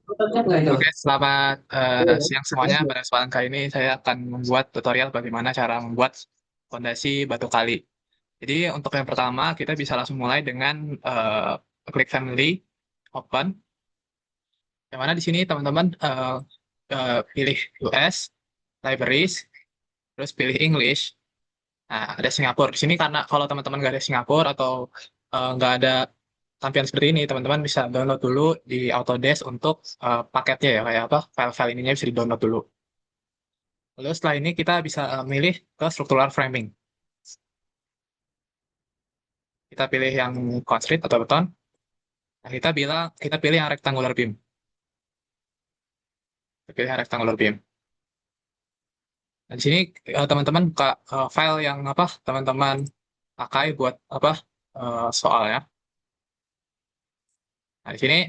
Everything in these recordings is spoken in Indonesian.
Oke, selamat siang semuanya. Pada kesempatan kali ini saya akan membuat tutorial bagaimana cara membuat fondasi batu kali. Jadi untuk yang pertama kita bisa langsung mulai dengan klik family, open. Yang mana di sini teman-teman pilih US, libraries, terus pilih English. Nah, ada Singapura. Di sini karena kalau teman-teman nggak ada Singapura atau nggak ada tampilan seperti ini, teman-teman bisa download dulu di Autodesk untuk paketnya ya, kayak apa, file-file ininya bisa di-download dulu. Lalu setelah ini kita bisa milih ke struktural framing. Kita pilih yang concrete atau beton. Nah, kita pilih yang rectangular beam. Kita pilih yang rectangular beam. Nah, di sini teman-teman buka file yang apa teman-teman pakai buat apa soalnya. Nah, di sini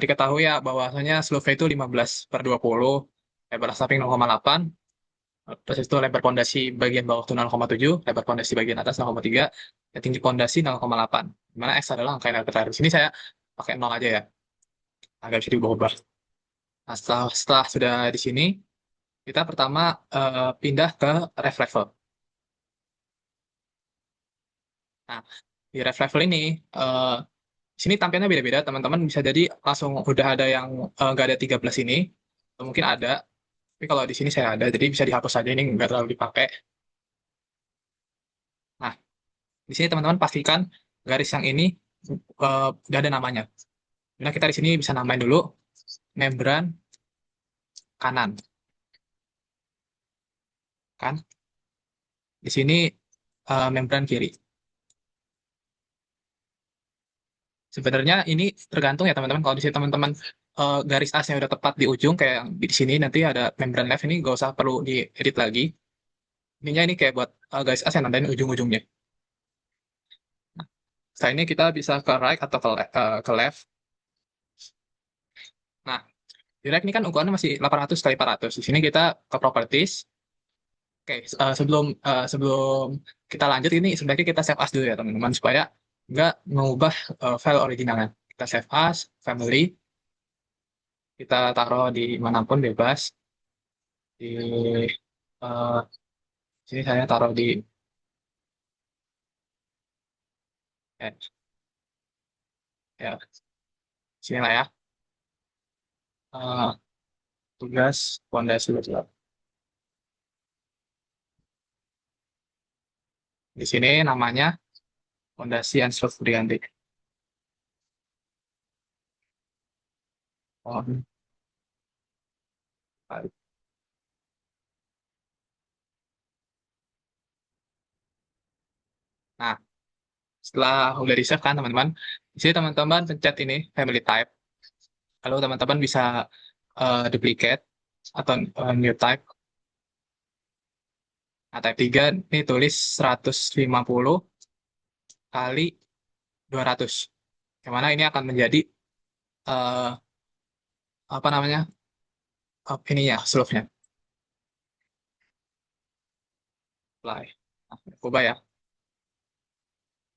diketahui ya bahwasanya slope itu 15/20, lebar samping 0,8, terus itu lebar pondasi bagian bawah itu 0,7, lebar pondasi bagian atas 0,3, dan tinggi pondasi 0,8. Dimana X adalah angka yang arbitrary. Di sini saya pakai 0 aja ya, agak bisa diubah-ubah. Nah, setelah sudah di sini, kita pertama pindah ke ref level. Nah, di ref level ini, eh, sini tampilnya beda-beda, teman-teman bisa jadi langsung udah ada yang nggak ada 13 ini, atau mungkin ada, tapi kalau di sini saya ada, jadi bisa dihapus saja, ini nggak terlalu dipakai. Nah, di sini teman-teman pastikan garis yang ini udah ada namanya. Nah, kita di sini bisa namain dulu membran kanan, kan? Di sini membran kiri. Sebenarnya ini tergantung ya teman-teman. Kalau di sini teman-teman garis asnya udah tepat di ujung kayak yang di sini nanti ada membran left ini gak usah perlu diedit lagi. Ininya ini kayak buat garis as yang nandain ujung-ujungnya. Setelah ini kita bisa ke right atau ke left. Nah, di right ini kan ukurannya masih 800 kali 400. Di sini kita ke properties. Oke, sebelum sebelum kita lanjut ini sebaiknya kita save as dulu ya teman-teman supaya nggak mengubah file originalnya. Kita save as, family, kita taruh di manapun bebas. Di sini saya taruh di ya, ya sini lah ya. Eh, tugas fondasi betul. Di sini namanya fondasi Ansel Sudianti. Oh, nah, setelah udah di save kan teman-teman, di sini teman-teman pencet ini family type. Lalu teman-teman bisa duplicate atau new type. Nah, type 3 ini tulis 150 kali 200. Yang mana ini akan menjadi eh, apa namanya? Ininya, slope-nya. Apply. Nah, coba ya.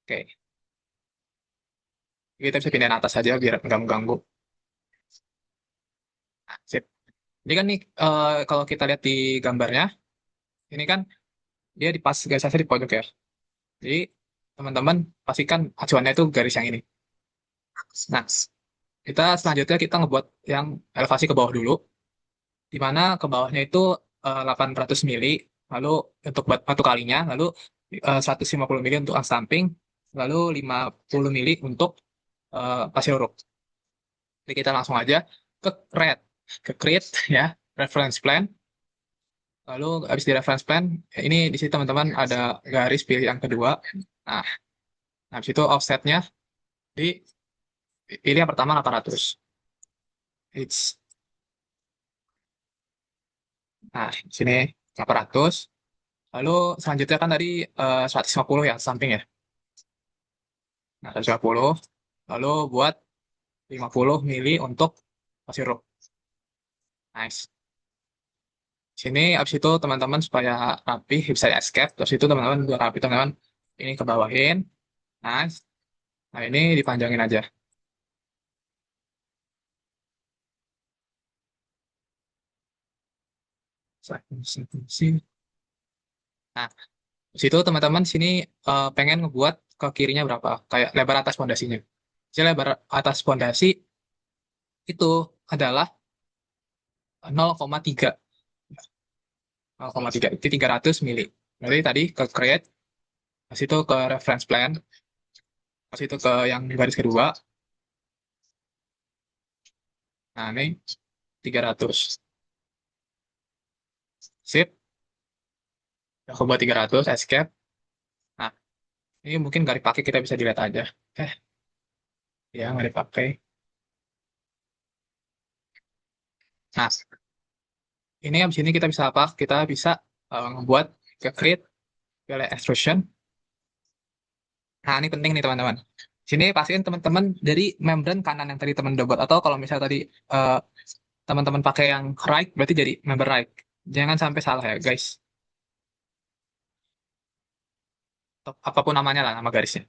Oke. Kita bisa pindahin atas saja biar nggak mengganggu. Nah, sip. Jadi kan nih kalau kita lihat di gambarnya, ini kan dia di pas garis atasnya di pojok ya. Jadi teman-teman pastikan acuannya itu garis yang ini. Nah, kita selanjutnya kita ngebuat yang elevasi ke bawah dulu, di mana ke bawahnya itu 800 mili, lalu untuk batu kalinya, lalu 150 mili untuk samping, lalu 50 mili untuk pasir uruk. Jadi kita langsung aja ke create, ke create ya, reference plan. Lalu habis di reference plan, ini di sini teman-teman ada garis pilih yang kedua. Nah, habis itu offsetnya dipilih yang pertama 800. It's, nah, di sini 800. Lalu selanjutnya kan tadi 150 ya samping ya. Nah, 150. Lalu buat 50 mili untuk sirup. Nice. Sini abis itu teman-teman supaya rapi bisa escape. Terus itu teman-teman buat rapi teman-teman ini ke bawahin. Nice. Nah ini dipanjangin aja. Nah, di situ teman-teman sini pengen ngebuat ke kirinya berapa? Kayak lebar atas pondasinya. Jadi lebar atas pondasi itu adalah 0,3. 0,3 itu 300 mili. Berarti tadi ke create, pas itu ke reference plan, pas itu ke yang garis kedua. Nah, ini 300. Sip, udah ke buat 300, escape. Nah, ini mungkin nggak dipakai, kita bisa dilihat aja. Eh, ya nggak dipakai. Nah, ini abis ini kita bisa apa? Kita bisa membuat ke create pilih extrusion. Nah, ini penting nih teman-teman. Sini pastiin teman-teman dari membran kanan yang tadi teman udah buat. Atau kalau misalnya tadi eh, teman-teman pakai yang right, berarti jadi member right. Jangan sampai salah ya, guys. Atau apapun namanya lah, nama garisnya.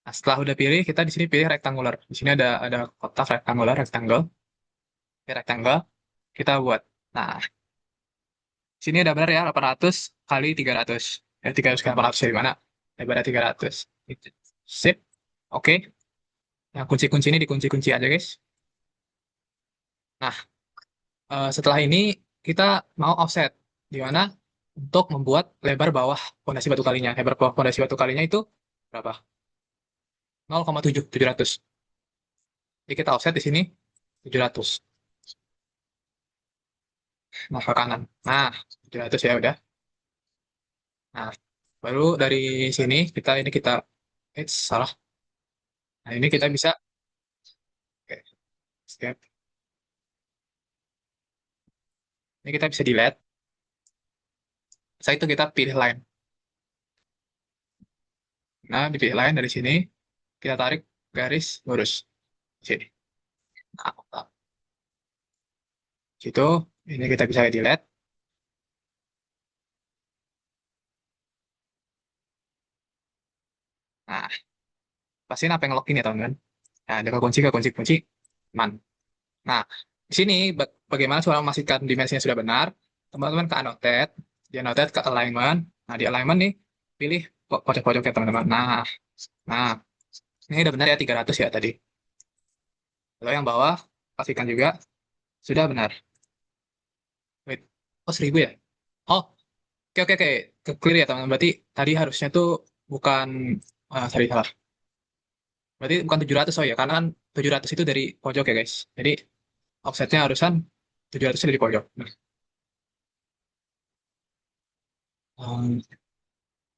Nah, setelah udah pilih, kita di sini pilih rectangular. Di sini ada kotak rectangular, rectangle. Pilih rectangle, kita buat. Nah, sini ada benar ya, 800 kali 300. Ya, 300 kali 800 dari mana? Lebarnya 300. Gitu. Sip. Oke. Yang kunci-kunci ini dikunci-kunci aja, guys. Nah, setelah ini kita mau offset. Di mana untuk membuat lebar bawah fondasi batu kalinya. Lebar bawah fondasi batu kalinya itu berapa? 0,700. Jadi kita offset di sini 700. Nah, ke kanan. Nah, 700 ya udah. Nah, baru dari sini kita salah. Nah, ini kita bisa oke, skip. Ini kita bisa delete. Setelah itu kita pilih line. Nah, dipilih line dari sini, kita tarik garis lurus di sini. Nah, situ ini kita bisa delete. Nah, pastiin apa yang login ya teman-teman. Nah, ada kunci, man. Nah, di sini bagaimana cara memastikan dimensinya sudah benar? Teman-teman ke annotate, di annotate ke alignment. Nah, di alignment nih pilih pojok-pojoknya teman-teman. Nah, ini udah benar ya 300 ya tadi. Kalau yang bawah pastikan juga sudah benar. Wait, oh 1000 ya? Oh, oke oke oke, ke clear ya teman-teman. Berarti tadi harusnya tuh bukan sorry salah. Berarti bukan 700 oh ya, karena kan 700 itu dari pojok ya guys. Jadi offsetnya harusan 700 dari pojok. Um,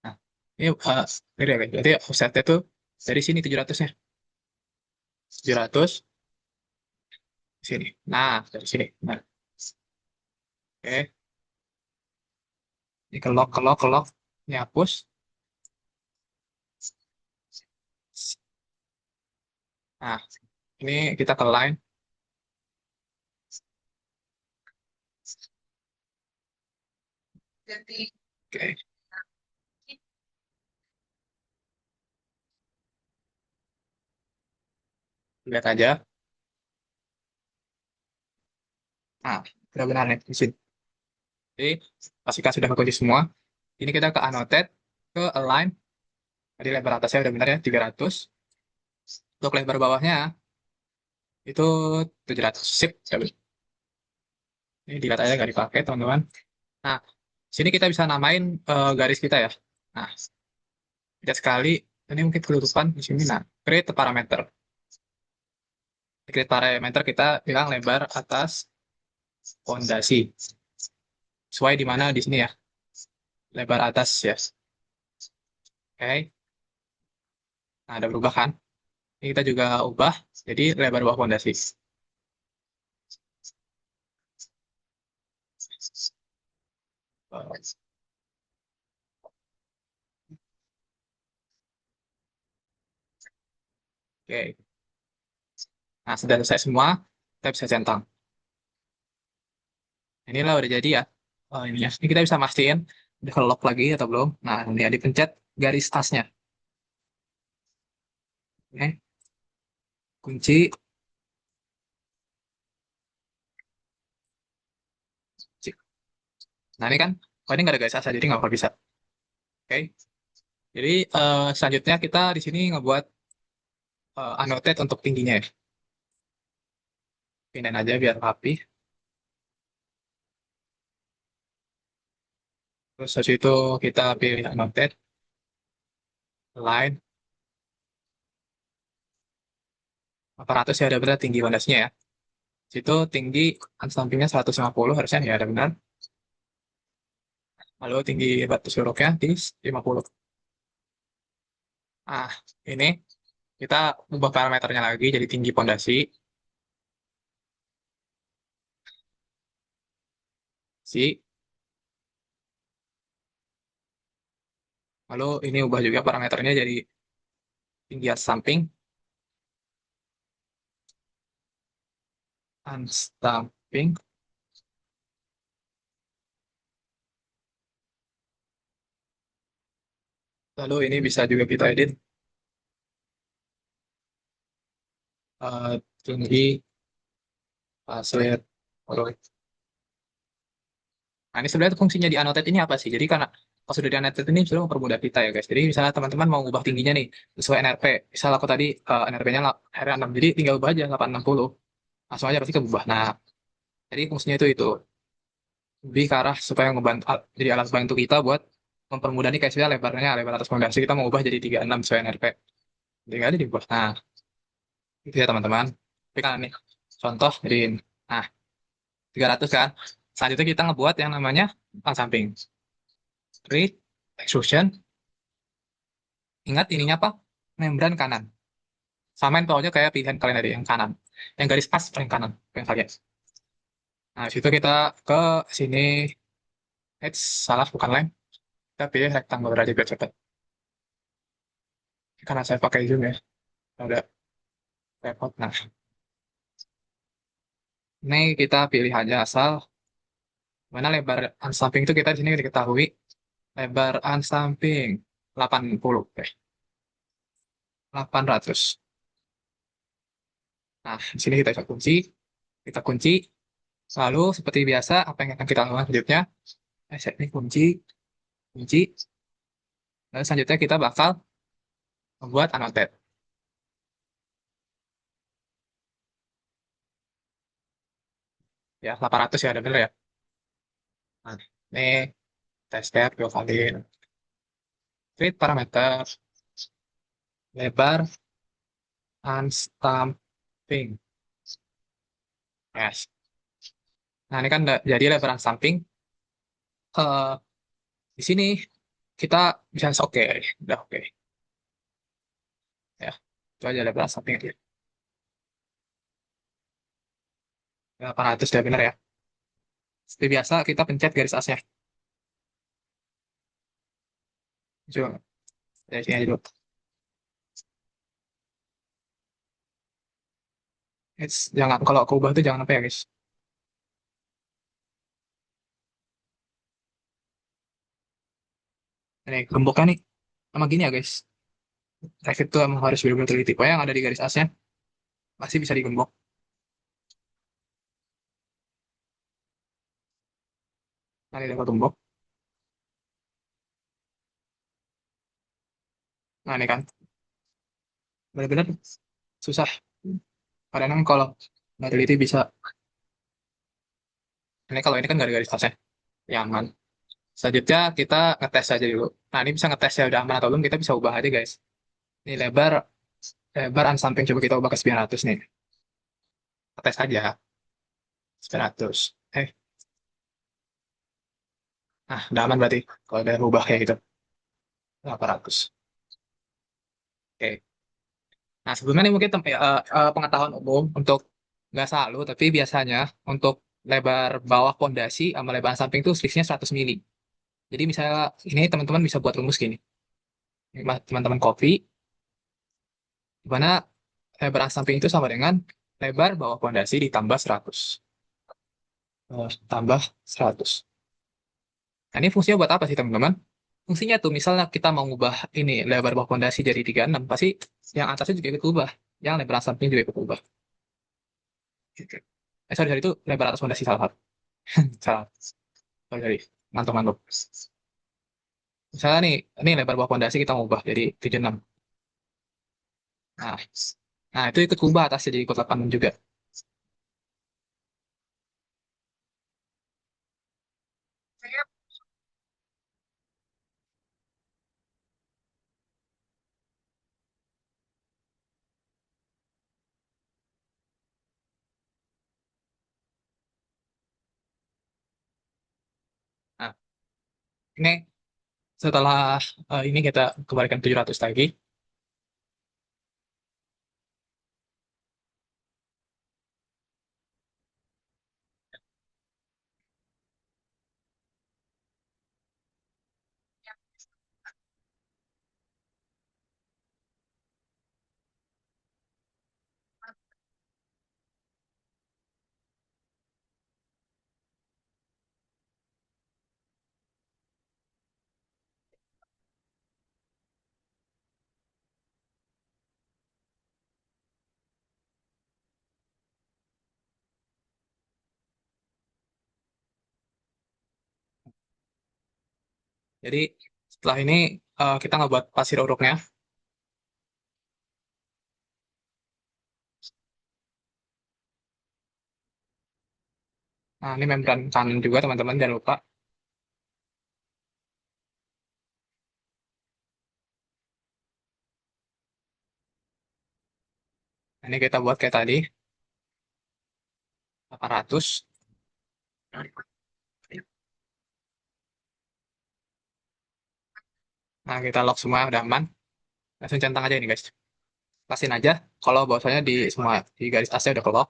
nah, ini clear ya guys. Berarti offsetnya tuh dari sini 700-nya. 700 sini. Nah, dari sini. Nah, oke. Ini ke lock. Ini hapus. Nah, ini kita ke line. Oke, lihat aja. Nah, udah benar nih di sini. Jadi, pastikan sudah kekunci semua. Ini kita ke annotate, ke align. Tadi lebar atasnya udah benar ya, 300. Untuk lebar bawahnya, itu 700. Sip. Ini dilihat aja nggak dipakai, teman-teman. Nah, sini kita bisa namain garis kita ya. Nah, lihat sekali. Ini mungkin kelulupan di sini. Nah, create parameter. Create parameter kita bilang lebar atas fondasi. Sesuai di mana di sini ya. Lebar atas ya. Oke. Nah, ada berubah kan? Ini kita juga ubah. Jadi lebar bawah fondasi. Oke. Nah, sudah selesai semua. Kita bisa centang. Inilah udah jadi ya. Oh, ini ya. Ini kita bisa mastiin udah ke lock lagi atau belum. Nah, ini ya dipencet garis tasnya. Oke. Kunci. Kunci. Nah ini kan, oh ini nggak ada garis asa, jadi nggak bakal bisa. Oke, jadi selanjutnya kita di sini ngebuat annotate untuk tingginya ya. Pindahin aja biar rapi. Terus habis itu kita pilih annotate, line, 800 ya ada benar tinggi pondasinya ya. Situ tinggi sampingnya 150 harusnya ya ada benar. Lalu tinggi batu suruknya di 50. Nah, ini kita ubah parameternya lagi jadi tinggi pondasi. Si. Lalu ini ubah juga parameternya jadi tinggi atas samping. Unstamping. Lalu ini bisa juga kita edit tinggi paslet. Nah, ini sebenarnya fungsinya di annotate ini apa sih? Jadi karena pas sudah di annotate ini sudah mempermudah kita ya guys. Jadi misalnya teman-teman mau ubah tingginya nih sesuai NRP. Misal aku tadi NRP-nya R6, jadi tinggal ubah aja 860. Langsung aja pasti keubah. Nah, jadi fungsinya itu lebih ke arah supaya ngebantu jadi alat bantu kita buat mempermudah nih kayak misalnya lebarnya lebar atas fondasi kita mau ubah jadi 36 sesuai NRP. Tinggal aja diubah. Nah, itu ya teman-teman. Tapi kan nih contoh jadi nah 300 kan. Selanjutnya kita ngebuat yang namanya samping. Create extrusion. Ingat ininya apa? Membran kanan. Samain pokoknya kayak pilihan kalian tadi yang kanan. Yang garis pas paling kanan yang kalian. Nah, situ kita ke sini. Salah bukan line. Kita pilih rectangle aja biar cepet. Karena saya pakai zoom ya. Ada repot. Nah, ini kita pilih aja asal. Mana lebar unstamping itu kita di sini diketahui. Lebar unstamping 80. 800. Nah, di sini kita bisa kunci. Kita kunci. Lalu seperti biasa, apa yang akan kita lakukan selanjutnya? Set ini kunci, kunci. Lalu selanjutnya kita bakal membuat annotate. Ya, 800 ya, ada bener ya. Nah, ini test step, gue valid. Create parameter, lebar, unstamping. Yes. Nah, ini kan jadi lebar unstamping. Eh, di sini kita bisa oke, udah oke. Ya, itu aja lebar unstamping aja. 800 ya bener ya. Seperti biasa kita pencet garis asnya. Coba, dari sini aja dulu. Jangan, kalau aku ubah tuh jangan apa ya guys. Ini gemboknya nih, sama gini ya guys. Revit tuh emang harus benar-benar teliti. Pokoknya yang ada di garis asnya masih bisa digembok. Nah, ini aku gembok. Nah, ini kan benar-benar susah. Kadang kalau nggak teliti bisa. Ini kalau ini kan nggak ada garis asnya, nyaman. Selanjutnya kita ngetes aja dulu. Nah, ini bisa ngetes ya udah aman atau belum. Kita bisa ubah aja guys. Ini lebar, lebar unsamping coba kita ubah ke 900 nih. Tes aja 900. Nah, udah aman berarti kalau udah ubah kayak gitu. 800. Oke. Nah, sebelumnya ini mungkin pengetahuan umum untuk nggak selalu, tapi biasanya untuk lebar bawah pondasi sama lebar samping itu selisihnya 100 mili. Jadi misalnya ini teman-teman bisa buat rumus gini. Ini teman-teman copy, di mana lebar samping itu sama dengan lebar bawah pondasi ditambah 100. Tambah 100. Nah, ini fungsinya buat apa sih teman-teman? Fungsinya tuh misalnya kita mau ngubah ini lebar bawah pondasi jadi 36, pasti yang atasnya juga ikut ubah. Yang lebar samping juga ikut ubah. Gitu. Sorry, sorry, itu lebar atas fondasi salah satu. Salah. Sorry, sorry. mantuk-mantuk. Misalnya nih, ini lebar bawah pondasi kita ubah jadi 76. Nah, nah itu ikut kubah atas jadi ikut 86 juga. Nah, ini setelah ini kita kembalikan 700 lagi. Jadi setelah ini kita ngebuat pasir uruknya. Nah, ini membran kanan juga teman-teman, jangan lupa. Nah, ini kita buat kayak tadi, 800. Nah, kita lock semua, udah aman. Langsung centang aja ini guys. Pasin aja, kalau bahwasanya di semua, di garis AC udah ke lock.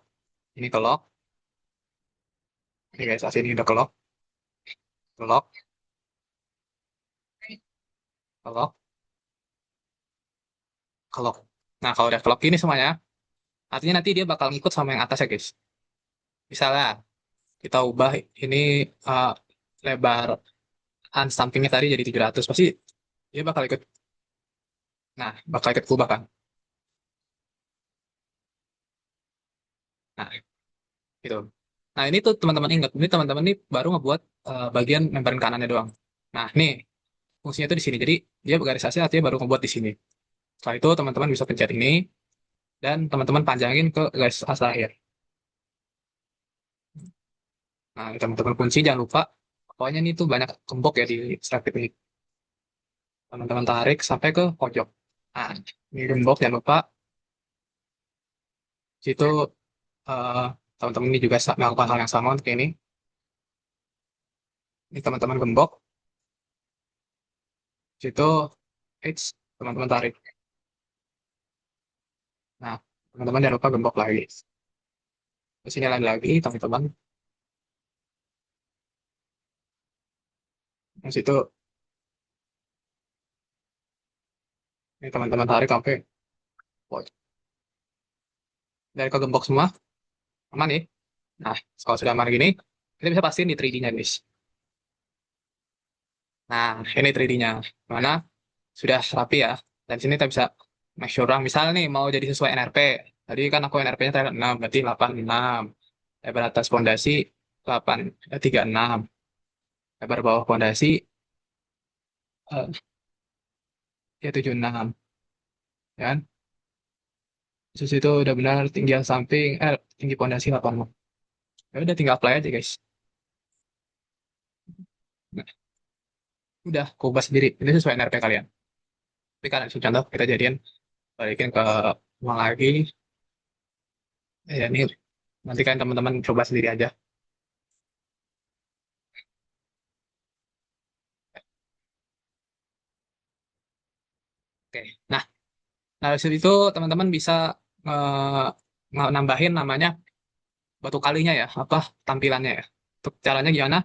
Ini ke lock. Ini garis AC ini udah ke lock. Ke lock, ke lock, ke lock. Nah, kalau udah ke lock ini semuanya, artinya nanti dia bakal ngikut sama yang atas ya guys. Misalnya, kita ubah ini eh, lebar unstampingnya tadi jadi 700. Pasti dia bakal ikut, nah, bakal ikut kubah kan. Nah, gitu. Nah, ini tuh teman-teman ingat, ini teman-teman ini baru ngebuat bagian membrane kanannya doang. Nah, nih fungsinya tuh di sini. Jadi dia garis AC artinya baru ngebuat di sini. Setelah itu teman-teman bisa pencet ini dan teman-teman panjangin ke garis AC akhir. Nah, teman-teman kunci jangan lupa. Pokoknya ini tuh banyak gembok ya di strap ini. Teman-teman tarik sampai ke pojok. Nah, ini gembok jangan lupa. Situ eh, teman-teman ini juga melakukan hal yang sama untuk ini. Ini teman-teman gembok. Situ, eits, teman-teman tarik. Nah, teman-teman jangan lupa gembok lagi. Terus ini lagi, teman-teman. Di situ, ini teman-teman tarik sampai pojok. Dari ke gembok semua, aman nih. Nah, kalau sudah aman gini, kita bisa pastiin di 3D-nya, guys. Nah, ini 3D-nya. Mana sudah rapi ya. Dan sini kita bisa make sure orang. Misalnya nih, mau jadi sesuai NRP. Tadi kan aku NRP-nya tadi 6, berarti 86. Lebar atas pondasi 8, 36. Lebar bawah pondasi ya 76. Ya kan? Terus itu udah benar tinggi samping, tinggi pondasi 86. Ya udah tinggal apply aja, guys. Nah, udah, kubah sendiri. Ini sesuai NRP kalian. Tapi kan contoh kita jadiin balikin ke uang lagi. Ya, ini nanti kan teman-teman coba sendiri aja. Oke. Nah, nah dari situ teman-teman bisa eh, nambahin namanya batu kalinya ya, apa tampilannya ya. Untuk caranya gimana?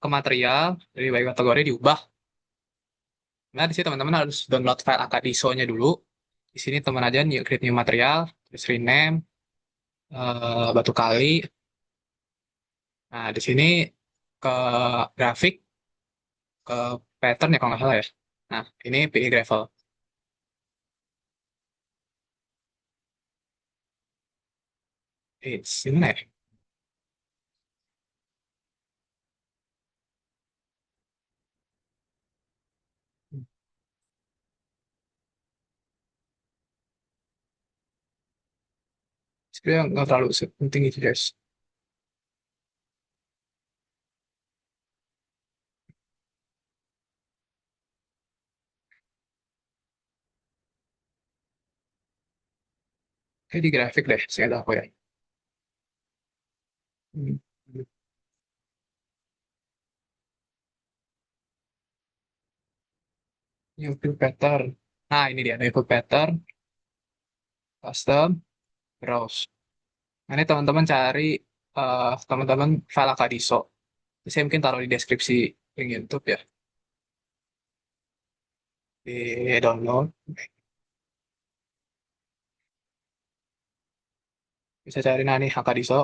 Ke material dari baik kategori diubah. Nah, di sini teman-teman harus download file AKDISO-nya dulu. Di sini teman aja new create new material, terus rename, batu kali. Nah, di sini ke grafik, ke pattern ya kalau nggak salah ya. Nah, ini PI gravel. Ini mana ya? Sebenarnya nggak terlalu penting itu guys. Kayak di grafik deh, saya tahu ya. Hmm. New view pattern. Nah, ini dia new view pattern, custom, browse. Nah, ini teman-teman cari teman-teman file Akadiso. Saya mungkin taruh di deskripsi link YouTube ya, di download. Bisa cari nah nih Akadiso.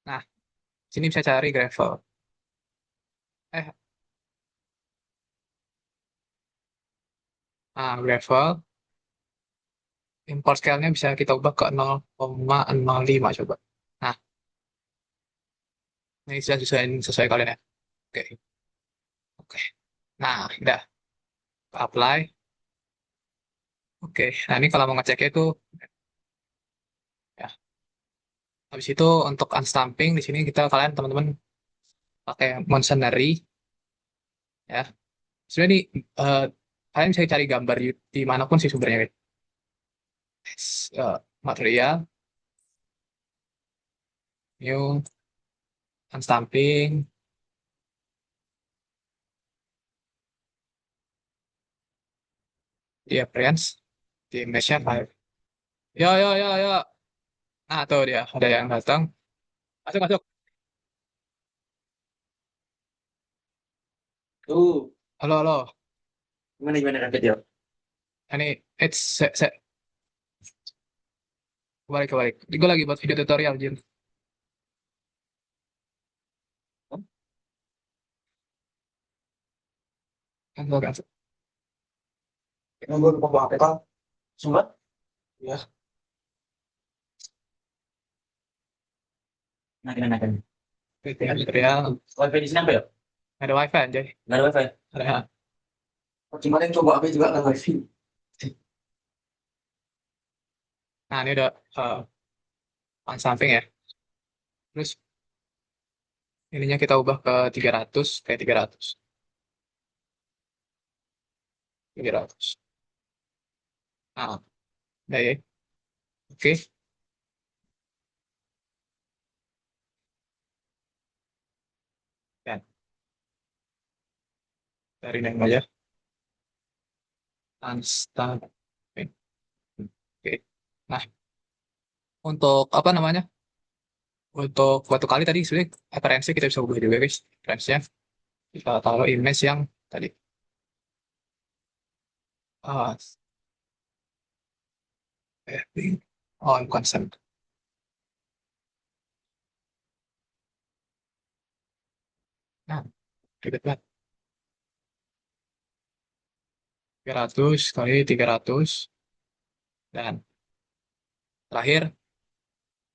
Nah, sini bisa cari gravel. Eh, gravel. Import scale-nya bisa kita ubah ke 0,05 coba. Nah, ini sudah sesuai kalian ya. Oke, oke. Nah, udah apply. Oke, nah ini kalau mau ngeceknya itu ya. Habis itu untuk unstamping di sini kita kalian teman-teman pakai Monsanary ya. Sebenarnya di eh, kalian bisa cari gambar di manapun sih sumbernya guys. Material, new, unstamping, di appearance, di image-nya file. Yo yo yo yo. Nah, tuh dia ada yang datang. Masuk masuk. Tuh, Halo halo. gimana gimana Kak Kecil? Ini balik balik. Gue lagi buat video tutorial Jin. Cancel cancel. Yang gue lupa bawa apa? Sumbat? Ya. Nah, gimana kan? Video tutorial. Wifi di sini apa ya? Ada wifi anjay. Nggak ada wifi. Ada. Oh, kemarin coba apa juga nggak wifi. Nah ini udah unstamping ya. Terus ininya kita ubah ke 300 kayak 300. 300. Nah, udah ya. Oke. Dan dari name aja. Unstamping. Oke. Nah, untuk apa namanya? Untuk batu kali tadi sebenarnya referensi kita bisa ubah juga guys. Referensinya kita taruh image yang tadi. Ah, oh, bukan send. Nah, ribet banget. 300 kali 300 dan terakhir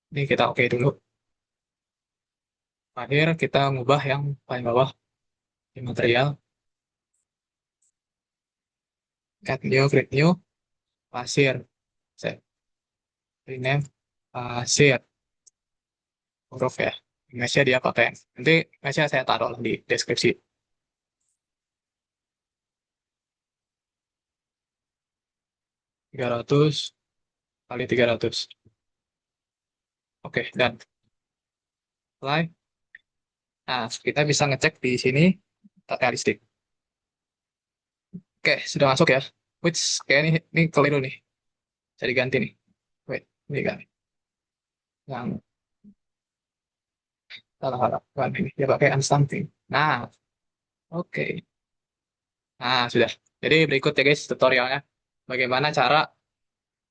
ini kita oke dulu. Terakhir kita ngubah yang paling bawah di material, add new, create new, pasir, set, rename, pasir, huruf ya. Image-nya dia pakai. Nanti image-nya saya taruh di deskripsi. 300 kali 300. Oke, dan apply. Nah, kita bisa ngecek di sini tak realistik. Oke, sudah masuk ya. Which kayak ini keliru nih. Bisa diganti nih. Wait, ini kan yang salah harapan ini. Dia pakai unstamping. Nah, oke. Nah, sudah. Jadi berikut ya guys tutorialnya. Bagaimana cara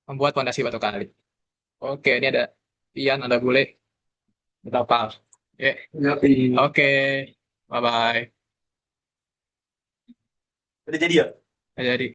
membuat fondasi batu kali. Oke, ini ada Ian, ada Bule, ada Pal. Ya, Ngerti. oke. Bye-bye. Udah jadi ya? Jadi